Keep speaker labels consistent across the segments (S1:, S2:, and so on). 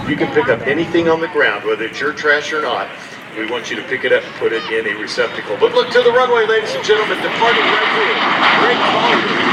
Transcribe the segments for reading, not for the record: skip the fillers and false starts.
S1: You can pick up anything on the ground, whether it's your trash or not. We want you to pick it up and put it in a receptacle. But look to the runway, ladies and gentlemen, departing right here. Greg Colyer.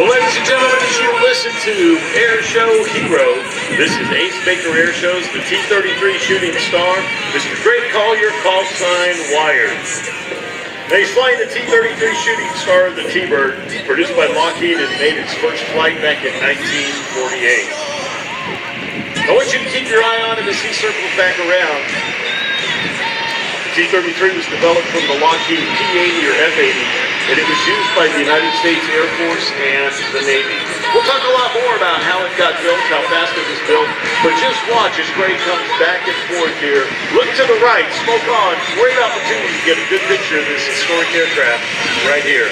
S1: Well, ladies and gentlemen, as you listen to Airshow Hero, this is Ace Baker Airshow's the T-33 Shooting Star, Mr. Greg Colyer, call sign Wired. Now, he's flying the T-33 Shooting Star, the T-Bird, produced by Lockheed and made its first flight back in 1948. I want you to keep your eye on him as he circles back around. The T-33 was developed from the Lockheed P-80 or F-80, and it was used by the United States Air Force and the Navy. We'll talk a lot more about how it got built, how fast it was built, but just watch as Greg comes back and forth here. Look to the right, smoke on. Great opportunity to get a good picture of this historic aircraft right here.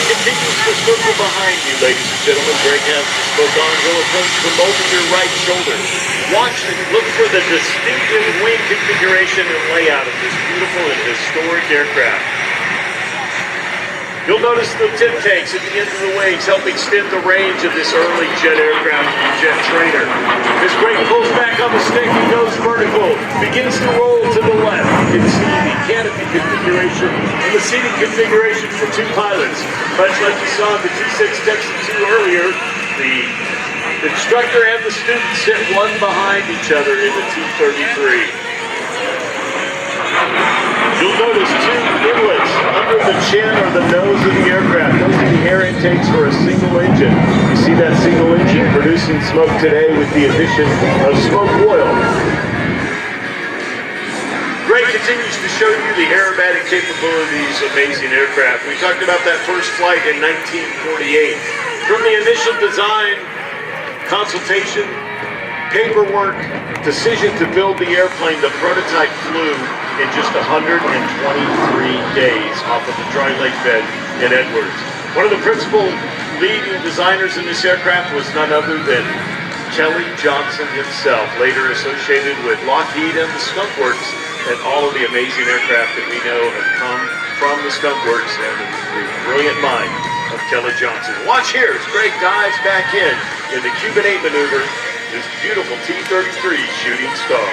S1: Continues to circle behind you, ladies and gentlemen. Greg has the smoke on. Will approach from over your right shoulder. Watch and look for the distinctive wing configuration and layout of this beautiful and historic aircraft. You'll notice the tip tanks at the end of the wings help extend the range of this early jet aircraft and jet trainer. As Greg pulls back on the stick, he goes vertical, begins to roll to the left. You can see the canopy configuration and the seating configuration for two pilots. Much like you saw in the T6 Texan 2 earlier, the instructor and the student sit one behind each other in the T-33. You'll notice two inlets under the chin or the nose of the aircraft. Those are the air intakes for a single engine. You see that single engine producing smoke today with the addition of smoke oil. Greg continues to show you the aerobatic capabilities of amazing aircraft. We talked about that first flight in 1948. From the initial design, consultation, paperwork, decision to build the airplane, the prototype flew in just 123 days off of the dry lake bed in Edwards. One of the principal leading designers in this aircraft was none other than Kelly Johnson himself, later associated with Lockheed and the Skunk Works, and all of the amazing aircraft that we know have come from the Skunk Works and the brilliant mind of Kelly Johnson. Watch here as Greg dives back in the Cuban 8 maneuver, this beautiful T-33 Shooting Star.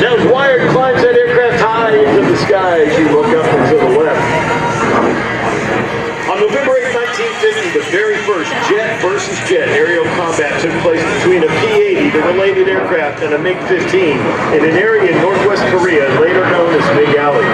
S1: Now as Wired climbs that aircraft high into the sky as you look up and to the left. On November 8, 1950, the very first jet versus jet aerial combat took place between a P-80, the related aircraft, and a MiG-15 in an area in northwest Korea, later known as Big Alley.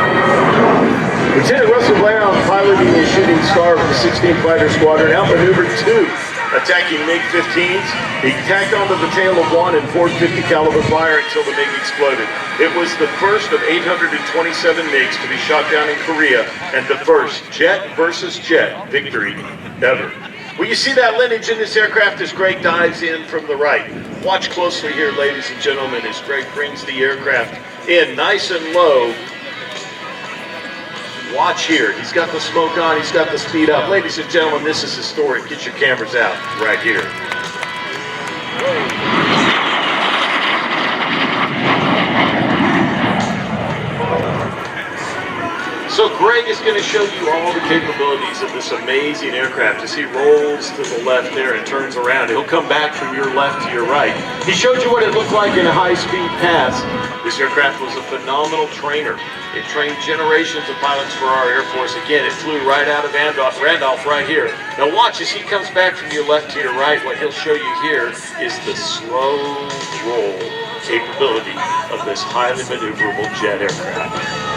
S1: Lieutenant Russell Brown, piloting the Shooting Star of the 16th Fighter Squadron, outmaneuvered two attacking MiG-15s. He tacked onto the tail of one and 450 caliber fire until the MiG exploded. It was the first of 827 MiGs to be shot down in Korea and the first jet versus jet victory ever. Well, you see that lineage in this aircraft as Greg dives in from the right. Watch closely here, ladies and gentlemen, as Greg brings the aircraft in nice and low. Watch here. He's got the smoke on. He's got the speed up. Ladies and gentlemen, this is historic. Get your cameras out right here. So Greg is going to show you all the capabilities of this amazing aircraft. As he rolls to the left there and turns around, he'll come back from your left to your right. He showed you what it looked like in a high-speed pass. This aircraft was a phenomenal trainer. It trained generations of pilots for our Air Force. Again, it flew right out of Randolph right here. Now watch as he comes back from your left to your right. What he'll show you here is the slow roll capability of this highly maneuverable jet aircraft.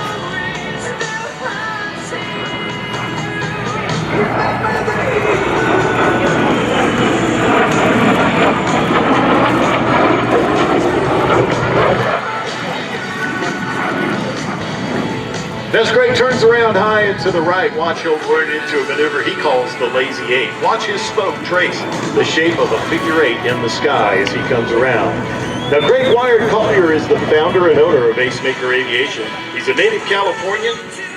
S1: As Greg turns around high and to the right, watch he'll run into a maneuver he calls the lazy eight. Watch his spoke trace the shape of a figure eight in the sky as he comes around. Now, Greg Colyer is the founder and owner of Acemaker Aviation. He's a native Californian,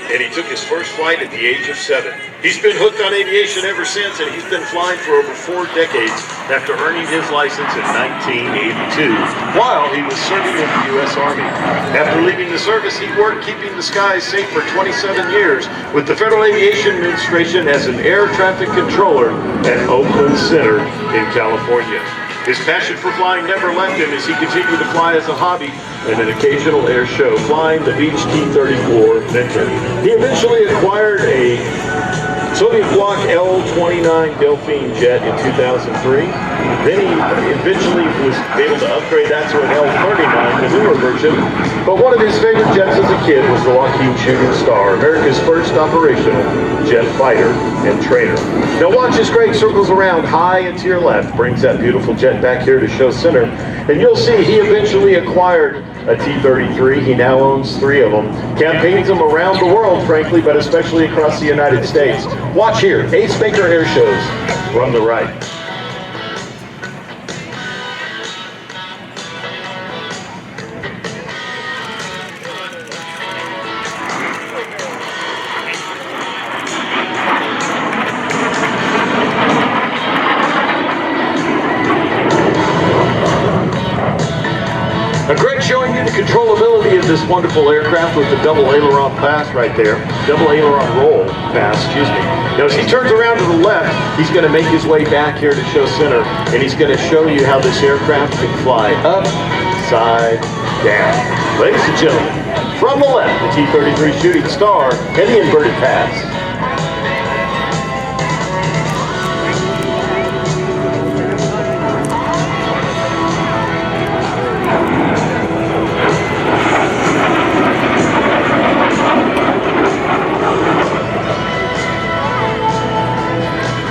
S1: and he took his first flight at the age of 7. He's been hooked on aviation ever since, and he's been flying for over 4 decades after earning his license in 1982 while he was serving in the U.S. Army. After leaving the service, he worked keeping the skies safe for 27 years with the Federal Aviation Administration as an air traffic controller at Oakland Center in California. His passion for flying never left him as he continued to fly as a hobby and an occasional air show, flying the Beech T-34 Venture. He eventually acquired a Soviet Block L-29 Delphine jet in 2003. Then he eventually was able to upgrade that to an L-39, the newer version. But one of his favorite jets as a kid was the Lockheed Shooting Star, America's first operational jet fighter and trainer. Now watch as Greg circles around high and to your left, brings that beautiful jet back here to show center, and you'll see he eventually acquired a T-33. He now owns 3 of them. Campaigns them around the world, frankly, but especially across the United States. Watch here, Acemaker Air Shows from the right. Now Greg's showing you the controllability of this wonderful aircraft with the double aileron pass right there. Double aileron roll pass, excuse me. Now as he turns around to the left, he's going to make his way back here to show center, and he's going to show you how this aircraft can fly up, side, down. Ladies and gentlemen, from the left, the T-33 Shooting Star and the inverted pass.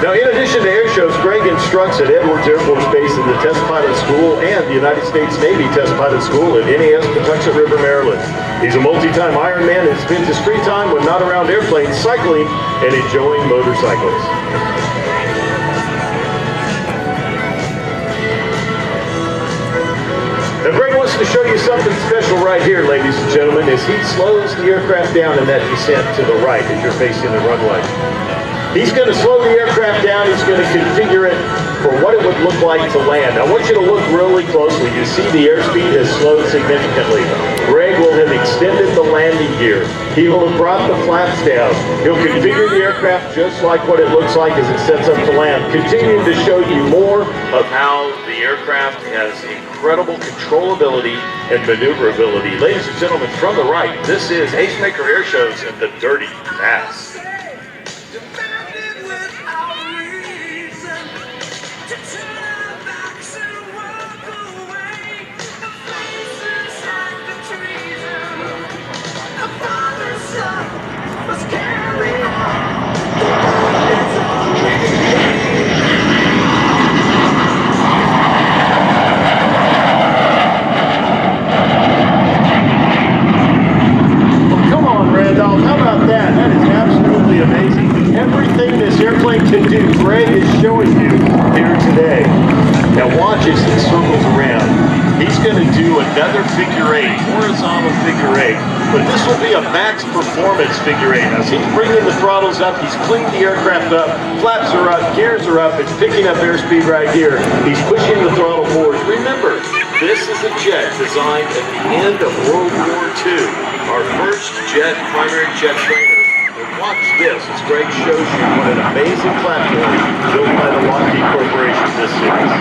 S1: Now, in addition to air shows, Greg instructs at Edwards Air Force Base in the Test Pilot School and the United States Navy Test Pilot School at NAS Patuxent River, Maryland. He's a multi-time Ironman and spends his free time when not around airplanes, cycling and enjoying motorcycles. Now, Greg wants to show you something special right here, ladies and gentlemen, as he slows the aircraft down in that descent to the right as you're facing the runway. He's going to slow the aircraft down. He's going to configure it for what it would look like to land. I want you to look really closely. You see the airspeed has slowed significantly. Greg will have extended the landing gear. He will have brought the flaps down. He'll configure the aircraft just like what it looks like as it sets up to land, continuing to show you more of how the aircraft has incredible controllability and maneuverability. Ladies and gentlemen, from the right, this is Acemaker Air Shows and the Dirty Pass. Randolph, how about that? That is absolutely amazing. Everything this airplane can do, Greg is showing you here today. Now watch as he circles around. He's going to do another figure eight, horizontal figure eight, but this will be a max performance figure eight. As he's bringing the throttles up, he's cleaned the aircraft up, flaps are up, gears are up, it's picking up airspeed right here. He's pushing the throttle forward. Remember, this is a jet designed at the end of World War II. Our first jet, primary jet trainer, watch this as Greg shows you what an amazing platform built by the Lockheed Corporation this series.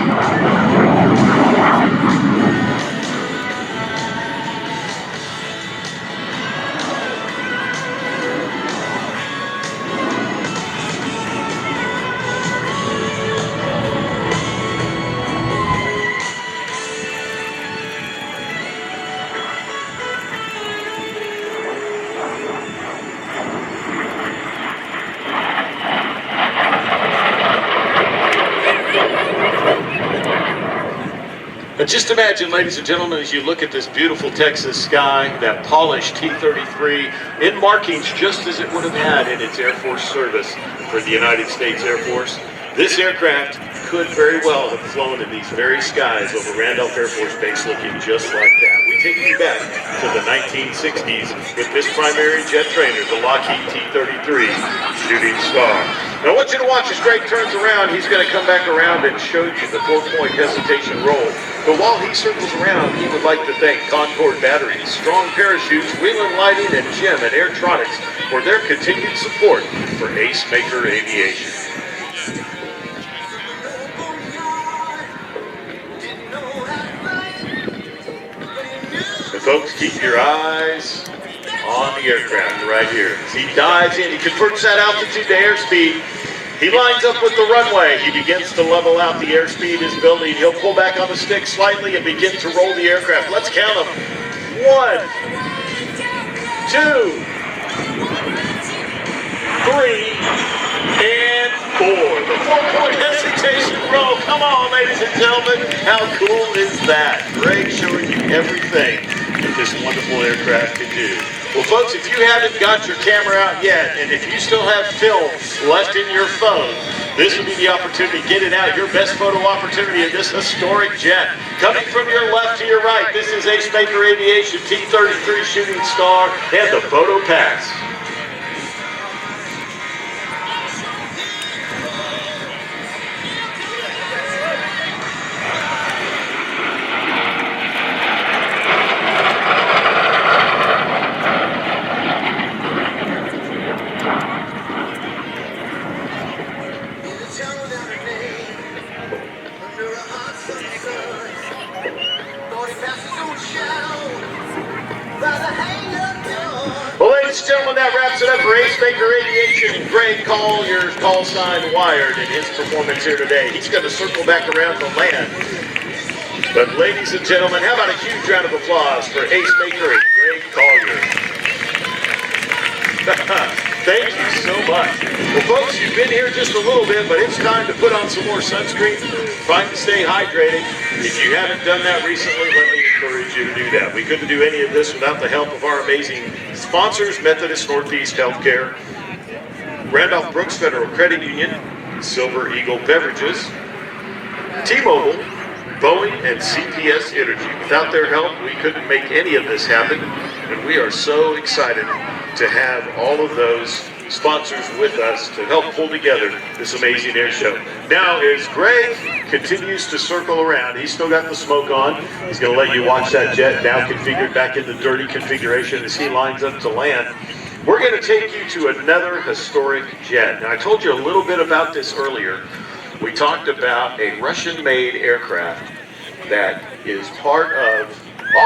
S1: But just imagine, ladies and gentlemen, as you look at this beautiful Texas sky, that polished T-33 in markings just as it would have had in its Air Force service for the United States Air Force. This aircraft could very well have flown in these very skies over Randolph Air Force Base looking just like that. We take you back to the 1960s with this primary jet trainer, the Lockheed T-33 Shooting Star. Now I want you to watch as Greg turns around. He's going to come back around and show you the 4-point hesitation roll. But while he circles around, he would like to thank Concord Batteries, Strong Parachutes, Wheelan Lighting, and Jim at Airtronics for their continued support for Ace Maker Aviation. And folks, keep your eyes on the aircraft right here. As he dives in, he converts that altitude to airspeed. He lines up with the runway. He begins to level out. The airspeed is building. He'll pull back on the stick slightly and begin to roll the aircraft. Let's count them. 1, 2, 3, and 4. The 4-point hesitation roll. Come on, ladies and gentlemen. How cool is that? Greg showing you everything that this wonderful aircraft can do. Well, folks, if you haven't got your camera out yet, and if you still have film left in your phone, this would be the opportunity to get it out. Your best photo opportunity of this historic jet. Coming from your left to your right, this is Ace Maker Aviation T-33 Shooting Star and the Photo Pass. Well, ladies and gentlemen, that wraps it up for Ace Maker Aviation and Greg Colyer's call sign Wired in his performance here today. He's going to circle back around to land. But ladies and gentlemen, how about a huge round of applause for Ace Maker and Greg Colyer. Thank you so much. Well, folks, you've been here just a little bit, but it's time to put on some more sunscreen. Trying to stay hydrated. If you haven't done that recently, let me encourage you to do that. We couldn't do any of this without the help of our amazing sponsors, Methodist Northeast Healthcare, Randolph Brooks Federal Credit Union, Silver Eagle Beverages, T-Mobile, Boeing, and CPS Energy. Without their help, we couldn't make any of this happen, and we are so excited to have all of those sponsors with us to help pull together this amazing air show. Now, as Greg continues to circle around, he's still got the smoke on. He's going to let you watch that jet now configured back in the dirty configuration as he lines up to land. We're going to take you to another historic jet. Now, I told you a little bit about this earlier. We talked about a Russian-made aircraft that is part of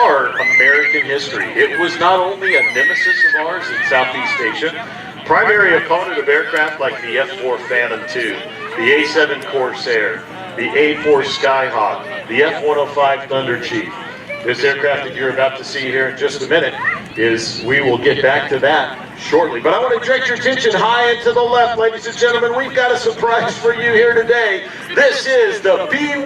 S1: our American history. It was not only a nemesis of ours in Southeast Asia, primary opponent of aircraft like the F-4 Phantom II, the A-7 Corsair, the A-4 Skyhawk, the F-105 Thunder Chief. This aircraft that you're about to see here in just a minute we will get back to that shortly. But I want to direct your attention high and to the left, ladies and gentlemen. We've got a surprise for you here today. This is the B-1